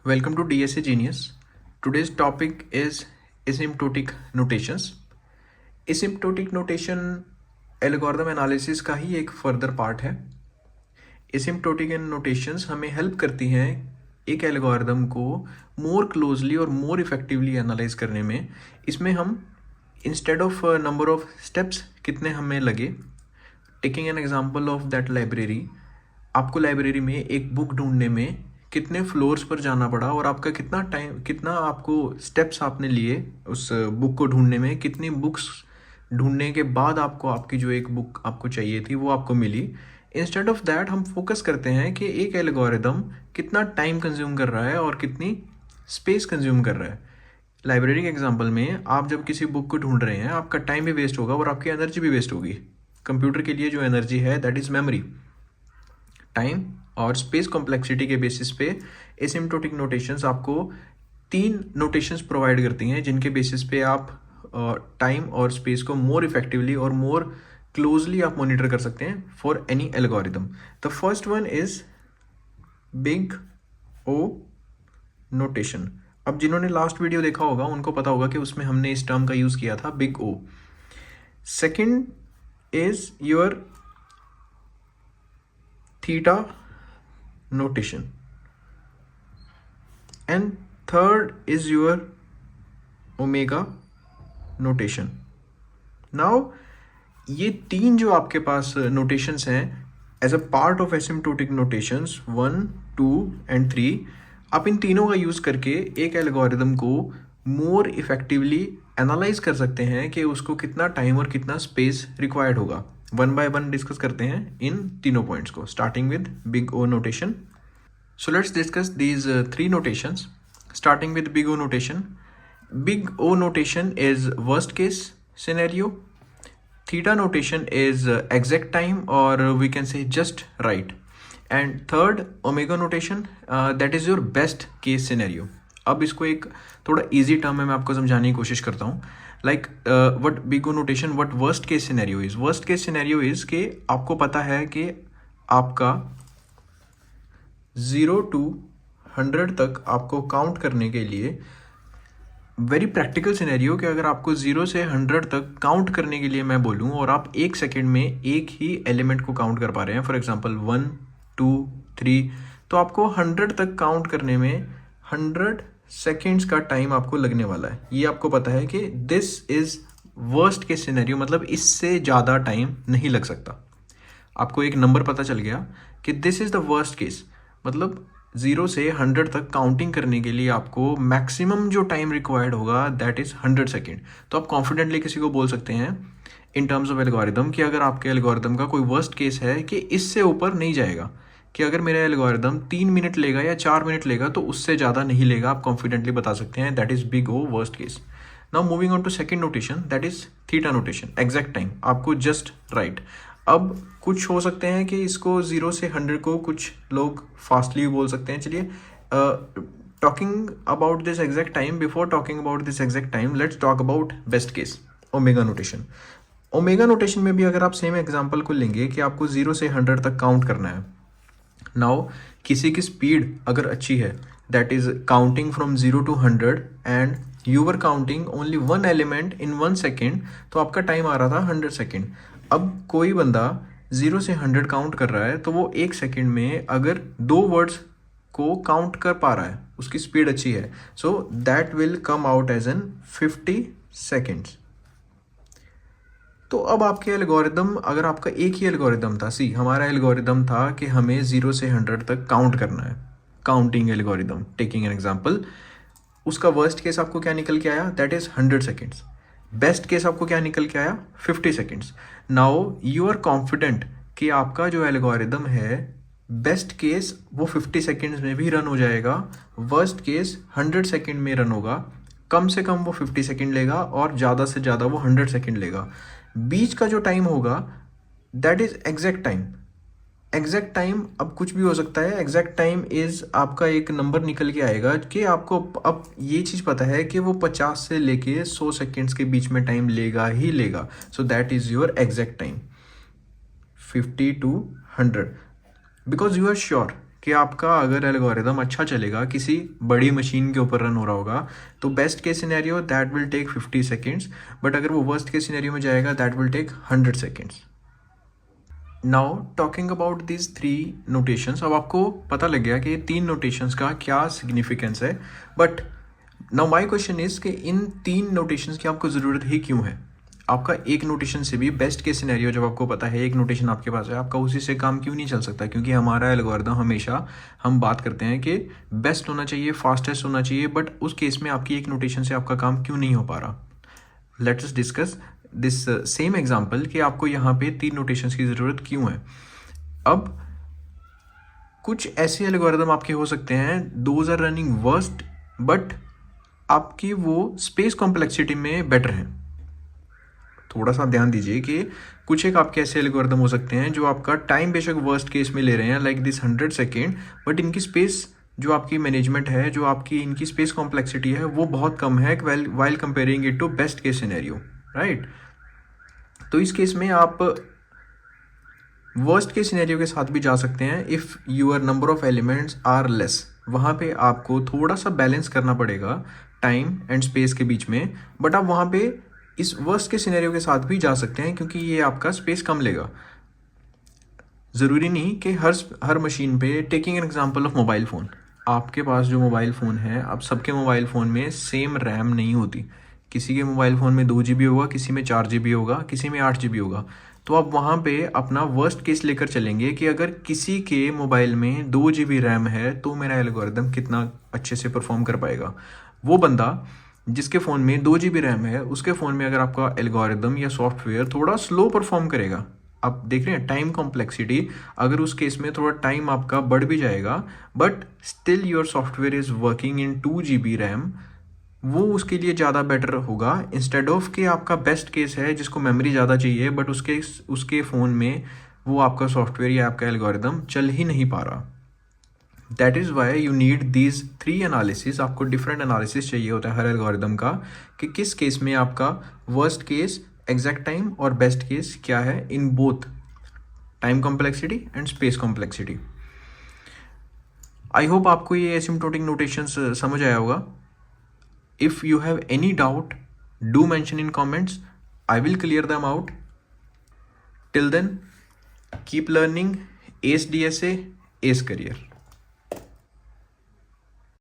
Welcome to DSA Genius. Today's topic is asymptotic notations. Asymptotic notation algorithm analysis का ही एक further part है. Asymptotic notations हमें help करती हैं एक एल्गोरिथम को मोर क्लोजली और मोर इफेक्टिवली एनालाइज करने में. इसमें हम instead of number of steps कितने हमें लगे, taking an example of that library, आपको लाइब्रेरी में एक बुक ढूंढने में कितने फ्लोर्स पर जाना पड़ा और आपका कितना टाइम, कितना आपको स्टेप्स आपने लिए उस बुक को ढूंढने में, कितनी बुक्स ढूंढने के बाद आपको आपकी जो एक बुक आपको चाहिए थी वो आपको मिली. इंस्टेड ऑफ दैट हम फोकस करते हैं कि एक एल्गोरिदम कितना टाइम कंज्यूम कर रहा है और कितनी स्पेस कंज्यूम कर रहा है. लाइब्रेरी के एग्जांपल में आप जब किसी बुक को ढूंढ रहे हैं आपका टाइम भी वेस्ट होगा और आपकी एनर्जी भी वेस्ट होगी. कंप्यूटर के लिए जो एनर्जी है दैट इज़ मेमोरी. टाइम और स्पेस कॉम्प्लेक्सिटी के बेसिस पे एसिम्प्टोटिक नोटेशंस आपको 3 नोटेशंस प्रोवाइड करती हैं जिनके बेसिस पे आप टाइम और स्पेस को मोर इफेक्टिवली और मोर क्लोजली आप मॉनिटर कर सकते हैं for any algorithm. The first one is big O notation. अब जिन्होंने लास्ट वीडियो देखा होगा उनको पता होगा कि उसमें हमने इस टर्म का यूज किया था, big O. Second is your theta notation and third is your omega notation. Now ये 3 जो आपके पास notations हैं as a part of asymptotic notations 1, 2 and 3, आप इन तीनों का यूज़ करके एक एल्गोरिदम को मोर इफेक्टिवली एनालाइज कर सकते हैं कि उसको कितना टाइम और कितना स्पेस रिक्वायर्ड होगा. वन बाय वन डिस्कस करते हैं इन तीनों पॉइंट्स को, starting with big O notation. So let's discuss these 3 notations. Starting with big O notation. Big O notation is worst case scenario. Theta notation is exact time और we can say just right. And third omega notation that is your best case scenario. अब इसको एक थोड़ा easy term में मैं आपको समझाने की कोशिश करता हूँ. Like what big O notation, what worst case scenario is. Worst case scenario is कि आपको पता है कि आपका 0 to 100 तक आपको काउंट करने के लिए, वेरी प्रैक्टिकल सिनेरियो कि अगर आपको 0 से 100 तक काउंट करने के लिए मैं बोलूँ और आप एक सेकेंड में एक ही एलिमेंट को काउंट कर पा रहे हैं, फॉर एग्जांपल 1, 2, 3, तो आपको 100 तक काउंट करने में 100 सेकेंड्स का टाइम आपको लगने वाला है. ये आपको पता है कि this is worst case scenario, मतलब इससे ज़्यादा टाइम नहीं लग सकता. आपको एक नंबर पता चल गया कि this is the worst case, मतलब 0 से 100 तक काउंटिंग करने के लिए आपको मैक्सिमम जो टाइम रिक्वायर्ड होगा दैट इज़ 100 सेकेंड. तो आप कॉन्फिडेंटली किसी को बोल सकते हैं इन टर्म्स ऑफ एल्गोरिदम कि अगर आपके एल्गोरिदम का कोई वर्स्ट केस है कि इससे ऊपर नहीं जाएगा, कि अगर मेरा एल्गोरिदम 3 मिनट लेगा या 4 मिनट लेगा तो उससे ज़्यादा नहीं लेगा, आप कॉन्फिडेंटली बता सकते हैं. That is big O worst case. Now moving on to second notation, that is theta notation, exact time, आपको जस्ट राइट. अब कुछ हो सकते हैं कि इसको 0 से 100 को कुछ लोग फास्टली बोल सकते हैं. चलिए, talking about this exact time, before talking about this exact time let's talk about best case, omega notation. Omega notation में भी अगर आप सेम एग्जाम्पल को लेंगे कि आपको 0 से 100 तक काउंट करना है. नाउ किसी की स्पीड अगर अच्छी है, that is counting from 0 to 100 and you were counting only 1 element in 1 second, तो आपका टाइम आ रहा था 100 सेकेंड. अब कोई बंदा 0 से 100 काउंट कर रहा है तो वो 1 सेकेंड में अगर 2 वर्ड्स को काउंट कर पा रहा है, उसकी स्पीड अच्छी है, so that will come out as an 50 seconds. तो अब आपके एल्गोरिदम, अगर आपका एक ही एल्गोरिदम था, हमारा एल्गोरिदम था कि हमें 0 से 100 तक काउंट करना है, counting algorithm, taking an example. उसका वर्स्ट केस आपको क्या निकल के आया, that is 100 seconds. Best case आपको क्या निकल के आया, 50 seconds. Now you are confident कि आपका जो एल्गोरिदम है बेस्ट केस वो 50 सेकेंड्स में भी रन हो जाएगा, वर्स्ट केस 100 सेकेंड में रन होगा. कम से कम वो 50 सेकेंड लेगा और ज़्यादा से ज़्यादा वो 100 सेकेंड लेगा. बीच का जो टाइम होगा that is exact time. Exact time अब कुछ भी हो सकता है. एग्जैक्ट टाइम इज आपका एक नंबर निकल के आएगा कि आपको अब ये चीज़ पता है कि वो 50 से लेके 100 सेकेंड्स के बीच में टाइम लेगा ही लेगा. So that is your exact time 50 to 100, because you are sure कि आपका अगर एल्गोरिदम अच्छा चलेगा, किसी बड़ी मशीन के ऊपर रन हो रहा होगा, तो best case scenario that will take 50 seconds, but अगर वो वर्स्ट केस सिनेरियो में जाएगा that will take 100 seconds. Now talking about this 3 notations, अब आपको पता लग गया कि 3 नोटेशंस का क्या सिग्निफिकेंस है, but now my question is कि इन 3 नोटेशंस की आपको ज़रूरत ही क्यों है? आपका एक नोटेशन से भी बेस्ट केस सिनेरियो जब आपको पता है, एक नोटेशन आपके पास है, आपका उसी से काम क्यों नहीं चल सकता? क्योंकि हमारा एल्गोरिदम हमेशा हम बात करते हैं कि बेस्ट होना चाहिए, फास्टेस्ट होना चाहिए, बट उस केस में आपकी एक नोटेशन से आपका काम क्यों नहीं हो पा रहा? Let's us discuss this same example कि आपको यहाँ पे 3 नोटेशंस की ज़रूरत क्यों है। अब कुछ ऐसे एल्गोरिदम आपके हो सकते हैं, those are running worst, but आपकी वो स्पेस कॉम्प्लेक्सिटी में बेटर हैं। थोड़ा सा ध्यान दीजिए कि कुछ एक आपके ऐसे एल्गोरिदम हो सकते हैं जो आपका टाइम बेशक वर्स्ट केस में ले रहे हैं, लाइक दिस 100 सेकेंड, बट इनकी स्पेस जो आपकी मैनेजमेंट है, जो आपकी इनकी स्पेस कॉम्प्लेक्सिटी है, वो बहुत कम है while comparing it to best case scenario, right? तो इस केस में आप वर्स्ट केस सिनेरियो के साथ भी जा सकते हैं if your number of elements are less. वहाँ पे आपको थोड़ा सा बैलेंस करना पड़ेगा टाइम एंड स्पेस के बीच में, बट आप वहाँ पे इस वर्स्ट के सिनेरियो के साथ भी जा सकते हैं क्योंकि ये आपका स्पेस कम लेगा। ज़रूरी नहीं कि हर मशीन पे, taking an example of mobile phone, आपके पास जो मोबाइल फ़ोन है, अब सबके मोबाइल फ़ोन में सेम रैम नहीं होती। किसी के मोबाइल फ़ोन में 2 GB होगा, किसी में 4 GB होगा, किसी में 8 GB होगा। तो आप वहाँ पे अपना वर्स्ट केस लेकर चलेंगे कि अगर किसी के मोबाइल में 2 GB रैम है तो मेरा एल्गोरिदम कितना अच्छे से परफॉर्म कर पाएगा। वो बंदा जिसके फ़ोन में 2 GB रैम है, उसके फ़ोन में अगर आपका एल्गोरिदम या सॉफ्टवेयर थोड़ा स्लो परफॉर्म करेगा, आप देख रहे हैं टाइम कॉम्प्लेक्सिटी, अगर उस केस में थोड़ा टाइम आपका बढ़ भी जाएगा, but still your software is working in 2 GB RAM, वो उसके लिए ज़्यादा बेटर होगा इंस्टेड ऑफ कि आपका बेस्ट केस है जिसको मेमोरी ज़्यादा चाहिए, बट उसके फ़ोन में वो आपका सॉफ्टवेयर या आपका एल्गोरिदम चल ही नहीं पा रहा। That is why you need these 3 analysis. आपको डिफरेंट एनालिसिस चाहिए होता है हर एल्गोरिदम का कि किस केस में आपका वर्स्ट केस, एग्जैक्ट टाइम और बेस्ट केस क्या है in both time complexity and space complexity. I hope आपको ये एसिम्प्टोटिक नोटेशंस समझ आया होगा। If you have any doubt, do mention in comments. I will clear them out. Till then, keep learning. Ace DSA, Ace Career.